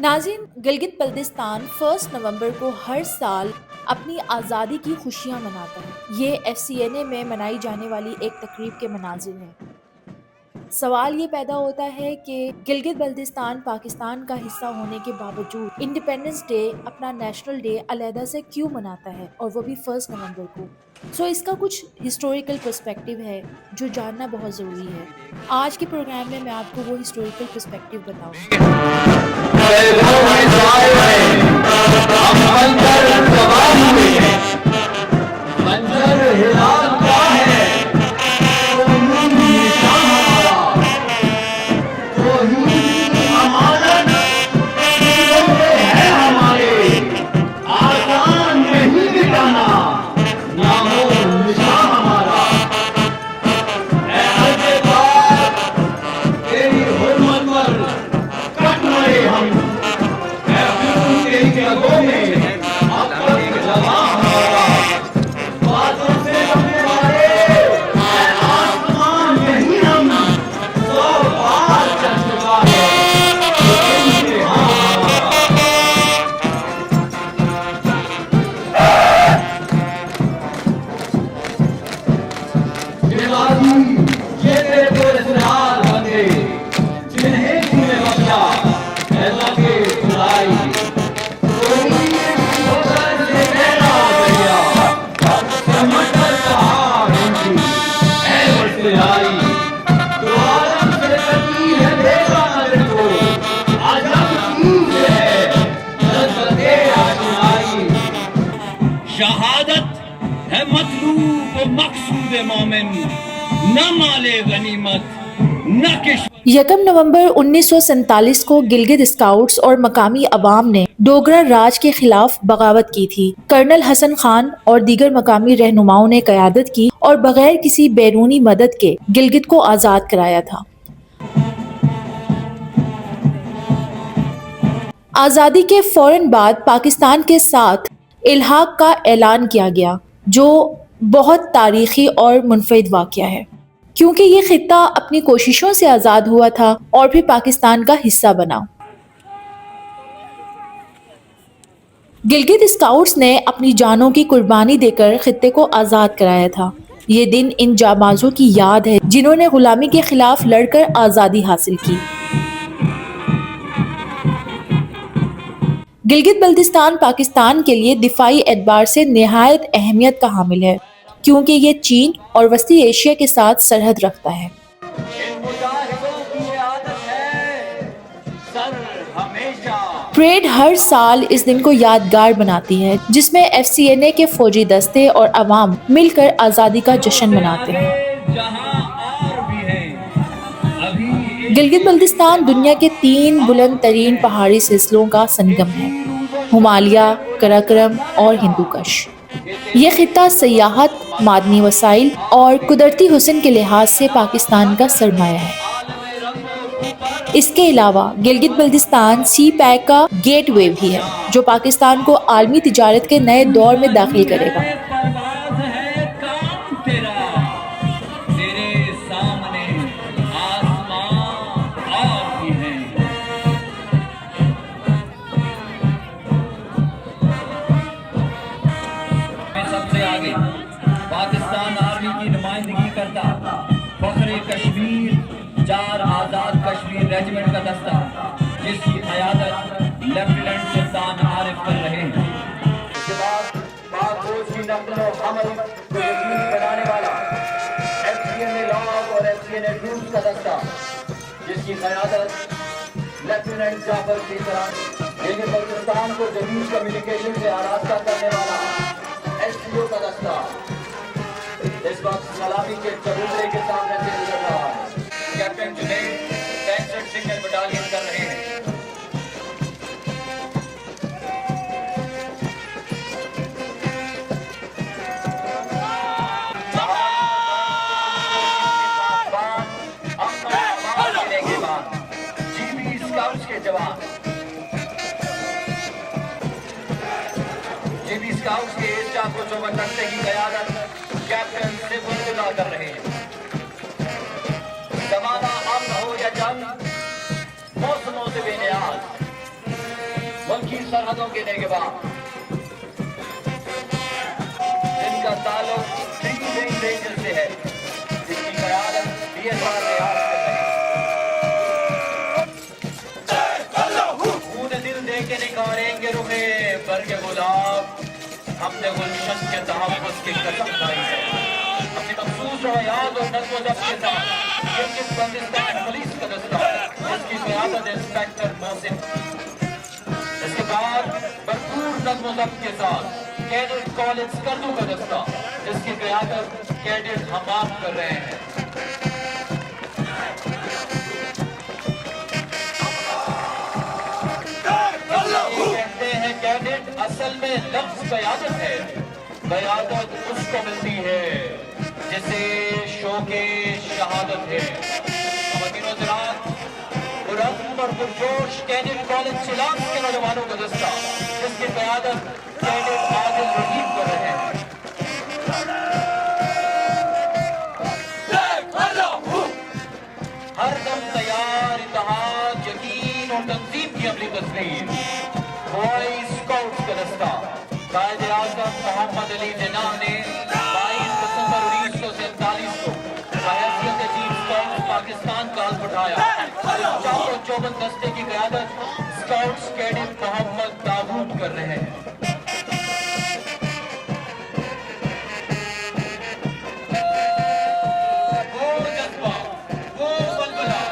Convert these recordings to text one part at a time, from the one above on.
ناظرین، گلگت بلتستان 1 نومبر کو ہر سال اپنی آزادی کی خوشیاں مناتا ہے۔ یہ ایف سی این اے میں منائی جانے والی ایک تقریب کے مناظر ہیں۔ سوال یہ پیدا ہوتا ہے کہ گلگت بلتستان پاکستان کا حصہ ہونے کے باوجود انڈیپینڈنس ڈے، اپنا نیشنل ڈے، علیحدہ سے کیوں مناتا ہے، اور وہ بھی 1 نومبر کو۔ اس کا کچھ ہسٹوریکل پرسپیکٹیو ہے جو جاننا بہت ضروری ہے۔ آج کے پروگرام میں آپ کو وہ ہسٹوریکل پرسپیکٹیو بتاؤں گی۔ شہادت ہے مطلوب و مقصود مومن، نہ مال غنیمت نہ کشور۔ 1 نومبر 1947 کو گلگت اسکاؤٹس اور مقامی عوام نے ڈوگرا راج کے خلاف بغاوت کی تھی۔ کرنل حسن خان اور دیگر مقامی رہنماؤں نے قیادت کی اور بغیر کسی بیرونی مدد کے گلگت کو آزاد کرایا تھا۔ آزادی کے فوراً بعد پاکستان کے ساتھ الحاق کا اعلان کیا گیا، جو بہت تاریخی اور منفرد واقعہ ہے، کیونکہ یہ خطہ اپنی کوششوں سے آزاد ہوا تھا اور پھر پاکستان کا حصہ بنا۔ گلگت اسکاؤٹس نے اپنی جانوں کی قربانی دے کر خطے کو آزاد کرایا تھا۔ یہ دن ان جانبازوں کی یاد ہے جنہوں نے غلامی کے خلاف لڑ کر آزادی حاصل کی۔ گلگت بلتستان پاکستان کے لیے دفاعی اعتبار سے نہایت اہمیت کا حامل ہے، کیونکہ یہ چین اور وسطی ایشیا کے ساتھ سرحد رکھتا ہے۔ پریڈ ہر سال اس دن کو یادگار بناتی ہے، جس میں ایف سی این اے کے فوجی دستے اور عوام مل کر آزادی کا جشن مناتے ہیں۔ گلگت بلتستان دنیا کے 3 بلند ترین پہاڑی سلسلوں کا سنگم ہے: ہمالیہ، قراقرم اور ہندو کش۔ یہ خطہ سیاحت، معدنی وسائل اور قدرتی حسن کے لحاظ سے پاکستان کا سرمایہ ہے۔ اس کے علاوہ گلگت بلتستان سی پیک کا گیٹ وے بھی ہے، جو پاکستان کو عالمی تجارت کے نئے دور میں داخل کرے گا۔ پاکستان آرمی کی نمائندگی کرتا فخر کشمیر 4 آزاد کشمیر ریجمنٹ کا دستہ، جس کی قیادت لیفٹیننٹ سلطان عارف کر رہے ہیں۔ اس کے بعد پاک فوج کی نقل و حمل کو یقینی بنانے والا ایف سی این اے لاگ اور ایف سی این اے ٹروپس کا دستہ، جس کی قیادت لیفٹیننٹ جعفر کی طرح گلگت بلتستان کو جدید کمیونیکیشن سے آراستہ کرنے والا ایس ٹی او کا دستہ، اس وقت سلامی کے چبوترے کے سامنے سے گزر رہا ہے۔ کیپٹن جنید 65 سنگل بٹالین کر رہے ہیں۔ جی بی اسکاؤٹس کے اسٹاف کو چوبن دستے کی قیادت کیپٹن سیف اللہ کر رہے ہیں۔ زمانہ امن ہو یا جنگ، موسموں سے بے نیاز सरहदों के निगहबान, जिनका ताल्लुक ड्रीम रेंजर से है, जिसकी क़यादत DSR रियाज कर रहे हैं। खून दिल दे के निखारेंगे रुखे बरके गुलाब, हमने गुलशन के तहफ़्फ़ुज़ की कसम खाई है। अपनी मखसूस रवायात और नज़्म व ज़ब्त के साथ गिलगित बल्तिस्तान पुलिस का दस्ता, जिसकी क़यादत इंस्पेक्टर मोहसिन, इसके बाद भरपूर नज़्म व ज़ब्त के साथ कैडेट कॉलेज स्कर्दू का दस्ता, जिसकी क़यादत कैडेट हमाम कर रहे हैं। कहते हैं कैडेट असल में लफ्ज़ क़यादत है, क़यादत उसको मिलती है जिसे शौक़े शहादत है। ख़वातीन व हज़रात, पुरअज़्म और पुरजोश कैडेट कॉलेज शिलांग के नौजवानों का दस्ता, जिसकी क़यादत कैडेट आदिल रहीम कर रहे हैं। हर दम तैयार, इत्तेहाद, यकीन और तंजीम की अमली तस्वीर, बॉय स्काउट्स का दस्ता, कायदे आज़म मोहम्मद अली जिन्ना ने 22 दिसंबर 1947 को बहैसियत चीफ स्काउट्स पाकिस्तान का हल्फ उठाया। 454 दस्ते की क़यादत स्काउट्स कैडेट मोहम्मद दाऊद कर रहे हैं। वो जज्बा, वो बलबला,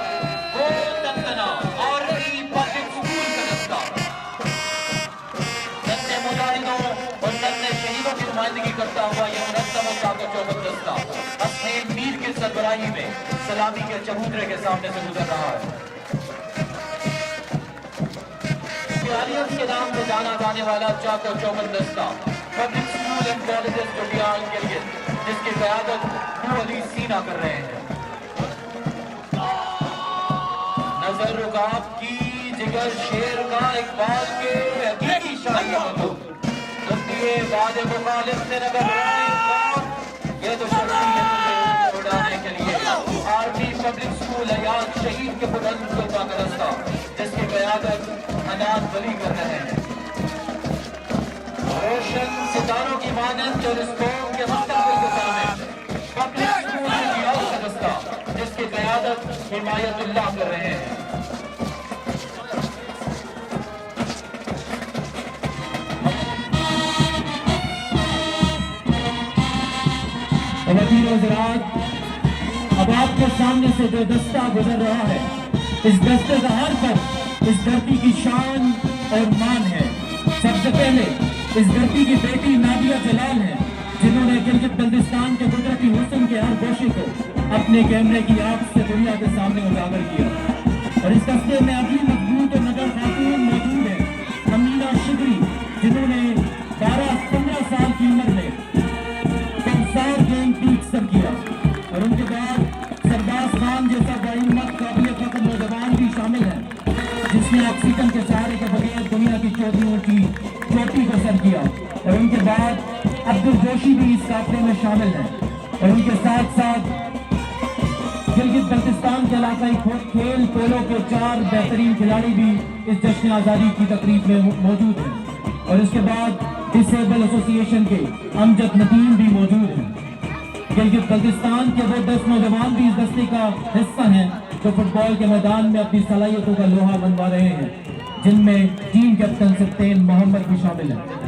वो तनतना, आर्मी पब्लिक स्कूल का दस्ता, नन्हे मुजाहिदों और नन्हे शहीदों की नुमाइंदगी करता हुआ ये मुनज़्ज़म और चाको-चौबंद दस्ता अपने मीर की सरबराही में सलामी के चबूतरे के सामने से गुजर रहा है। आलियंस के नाम से जाना जाने वाला चाको-चौबंद दस्ता Public School and Colleges Jutial Gilgit, जिसकी क़यादत नूर अली सीना कर रहे हैं। नजर रुकाब की, जिगर शेर का, इकबाल के हकीकी शाही मखलूक, तुम दिए वादे मुखालिफ से न घबराए, ये तो शख्सियत है उड़ाने के लिए। आर्मी पब्लिक स्कूल अयाज शहीद के बुलंद कुर्बा का दस्ता, जिसकी क़यादत अनाज वली कर रहे हैं। रोशन सितारों की मानंद और इस कौम के मुस्तक़बिल के सामने पब्लिक स्कूल जोटियाल का दस्ता, जिसकी क़यादत हिमायतुल्लाह कर रहे हैं। ख़वातीन व हज़रात, अब आपके सामने से जो दस्ता गुजर रहा है, इस दस्ते का हर फर्द इस धरती की शान और मान है। सबसे पहले इस धरती की बेटी नादिया जलाल है, जिन्होंने गिलगित बल्तिस्तान के कुदरती हुस्न के हर गोशे को अपने कैमरे की आंख से दुनिया के सामने उजागर किया। और इस दस्ते में अभी मजबूत और नगर खातून मौजूद है, अमीना शिगरी, जिन्होंने 12-15 साल की उम्र में कौसार गेम पीक सर किया। और उनके बाद सरदार खान जैसा बाहिम्मत काबिल फख्र नौजवान भी शामिल है, जिसने ऑक्सीजन के सहारे के बगैर दुनिया की चोटियों की चोटी को सर किया। और उनके बाद अब्दुल जोशी भी इस काफले में शामिल है। और उनके साथ साथ गिलगित बल्तिस्तान के इलाकाई खेल पोलो के 4 बेहतरीन खिलाड़ी भी इस जश्न आज़ादी की तकरीब में मौजूद हैं। और इसके बाद डिसेबल एसोसिएशन के अमजद नदीम भी मौजूद हैं। गिलगित बल्तिस्तान के वो 10 नौजवान भी इस दस्ते का हिस्सा हैं, जो फुटबॉल के मैदान में अपनी सलाहियतों का लोहा बनवा रहे हैं, जिनमें टीम कैप्टन सप्तान मोहम्मद भी शामिल हैं।